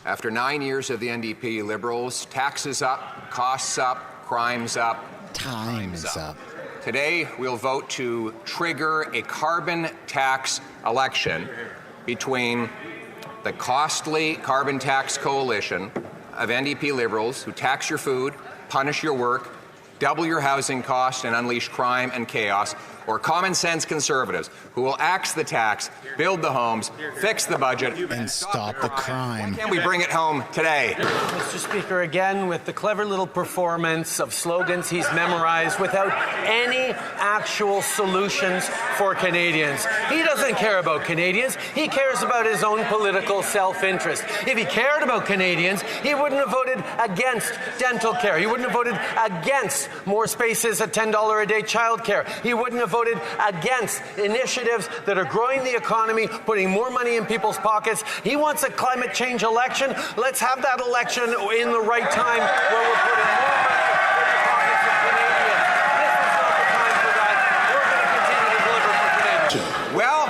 After 9 years of the NDP Liberals, taxes up, costs up, crime's up. Time's up. Today, we'll vote to trigger a carbon tax election between the costly carbon tax coalition of NDP Liberals who tax your food, punish your work, double your housing costs and unleash crime and chaos, or common sense Conservatives who will axe the tax, build the homes, fix the budget, and stop the crime. Why can't we bring it home today? Mr. Speaker, again, with the clever little performance of slogans he's memorized without any actual solutions for Canadians. He doesn't care about Canadians. He cares about his own political self-interest. If he cared about Canadians, he wouldn't have voted against dental care. He wouldn't have voted against more spaces at $10 a day childcare. He wouldn't have voted against initiatives that are growing the economy, putting more money in people's pockets. He wants a climate change election. Let's have that election in the right time where we're putting more money in the pockets of Canadians. This is not the time for that. We're going to continue to deliver for Canadians. Well,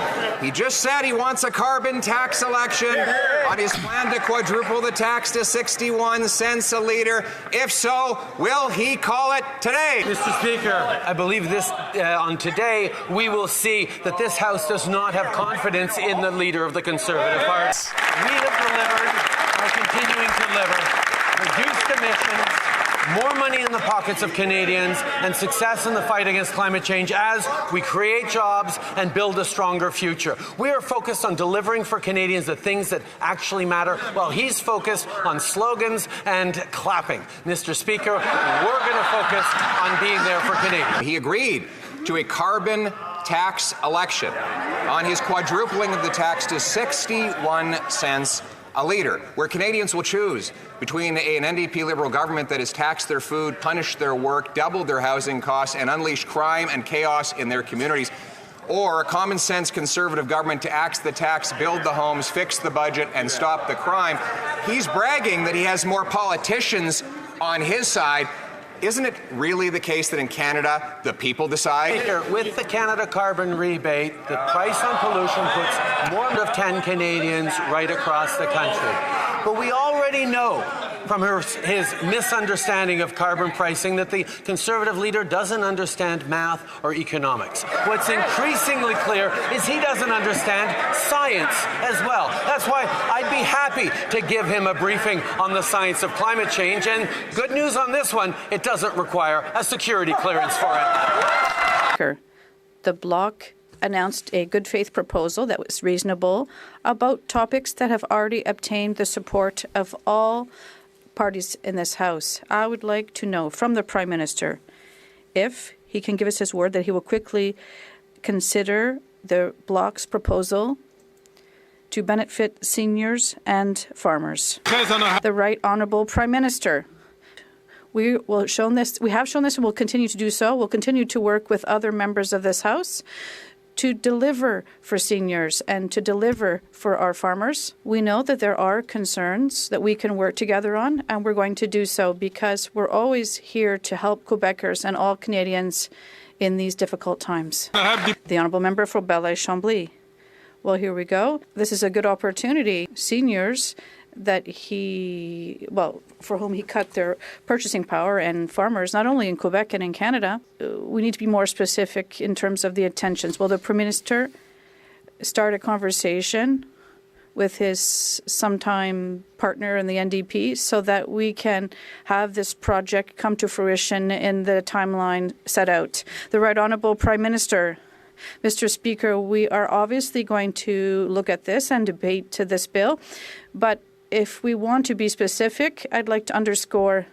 he just said he wants a carbon tax election on his plan to quadruple the tax to 61 cents a litre. If so, will he call it today? Mr. Speaker, I believe this on today, we will see that this House does not have confidence in the leader of the Conservative Party. We have delivered, are continuing to deliver, reduced emissions, more money in the pockets of Canadians, and success in the fight against climate change as we create jobs and build a stronger future. We are focused on delivering for Canadians the things that actually matter, while he's focused on slogans and clapping. Mr. Speaker, we're going to focus on being there for Canadians. He agreed to a carbon tax election on his quadrupling of the tax to 61 cents a litre, where Canadians will choose between an NDP Liberal government that has taxed their food, punished their work, doubled their housing costs, and unleashed crime and chaos in their communities, or a common sense Conservative government to axe the tax, build the homes, fix the budget, and stop the crime. He's bragging that he has more politicians on his side. Isn't it really the case that in Canada, the people decide? Speaker, with the Canada carbon rebate, the price on pollution puts more than 10 Canadians right across the country. But we already know from his misunderstanding of carbon pricing that the Conservative leader doesn't understand math or economics. What's increasingly clear is he doesn't understand science as well. That's why I'd be happy to give him a briefing on the science of climate change. And good news on this one, it doesn't require a security clearance for it. The Bloc announced a good faith proposal that was reasonable about topics that have already obtained the support of all parties in this House. I would like to know from the Prime Minister if he can give us his word that he will quickly consider the Bloc's proposal to benefit seniors and farmers. The Right Honourable Prime Minister. We have shown this and will continue to do so. We'll continue to work with other members of this House to deliver for seniors and to deliver for our farmers. We know that there are concerns that we can work together on, and we're going to do so because we're always here to help Quebecers and all Canadians in these difficult times. The Honourable Member for Belleuil-Chambly. Well, here we go. This is a good opportunity. Seniors for whom he cut their purchasing power, and farmers, not only in Quebec and in Canada. We need to be more specific in terms of the intentions. Will the Prime Minister start a conversation with his sometime partner in the NDP so that we can have this project come to fruition in the timeline set out? The Right Honourable Prime Minister. Mr. Speaker, we are obviously going to look at this and debate to this bill, but if we want to be specific, I'd like to underscore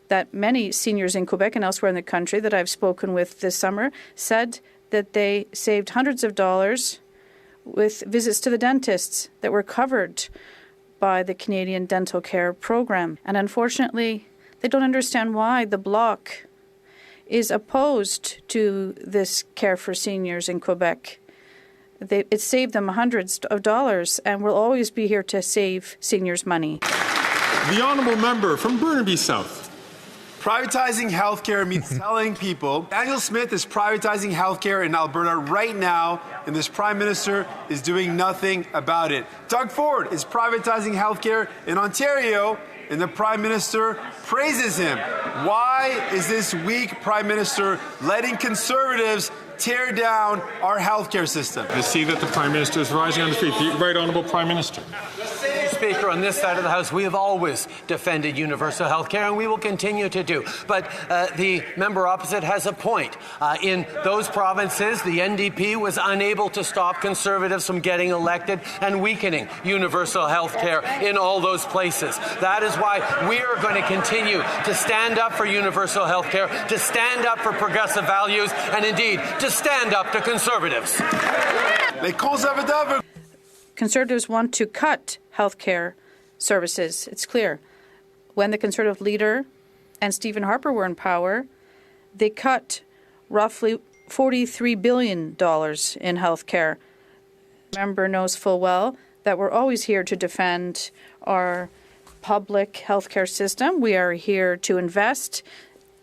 that many seniors in Quebec and elsewhere in the country that I've spoken with this summer said that they saved hundreds of dollars with visits to the dentists that were covered by the Canadian Dental Care Program. And unfortunately, they don't understand why the Bloc is opposed to this care for seniors in Quebec. It saved them hundreds of dollars, and we'll always be here to save seniors money. The Honourable Member from Burnaby South. Privatizing healthcare means telling people Daniel Smith is privatizing healthcare in Alberta right now, and this Prime Minister is doing nothing about it. Doug Ford is privatizing healthcare in Ontario, and the Prime Minister praises him. Why is this weak Prime Minister letting Conservatives tear down our healthcare system? I see that the Prime Minister is rising on his feet. The Right Honourable Prime Minister. Speaker, on this side of the House, we have always defended universal health care, and we will continue to do. But the member opposite has a point. In those provinces, the NDP was unable to stop Conservatives from getting elected and weakening universal health care in all those places. That is why we are going to continue to stand up for universal health care, to stand up for progressive values, and indeed, to stand up to Conservatives. Les conservateurs. Conservatives want to cut healthcare services. It's clear. When the Conservative leader and Stephen Harper were in power, they cut roughly $43 billion in healthcare. The member knows full well that we're always here to defend our public healthcare system. We are here to invest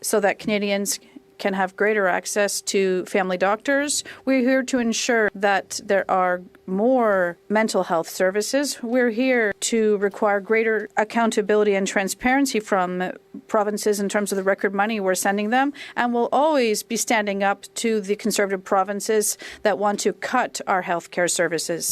so that Canadians can have greater access to family doctors. We're here to ensure that there are more mental health services. We're here to require greater accountability and transparency from provinces in terms of the record money we're sending them. And we'll always be standing up to the Conservative provinces that want to cut our healthcare services.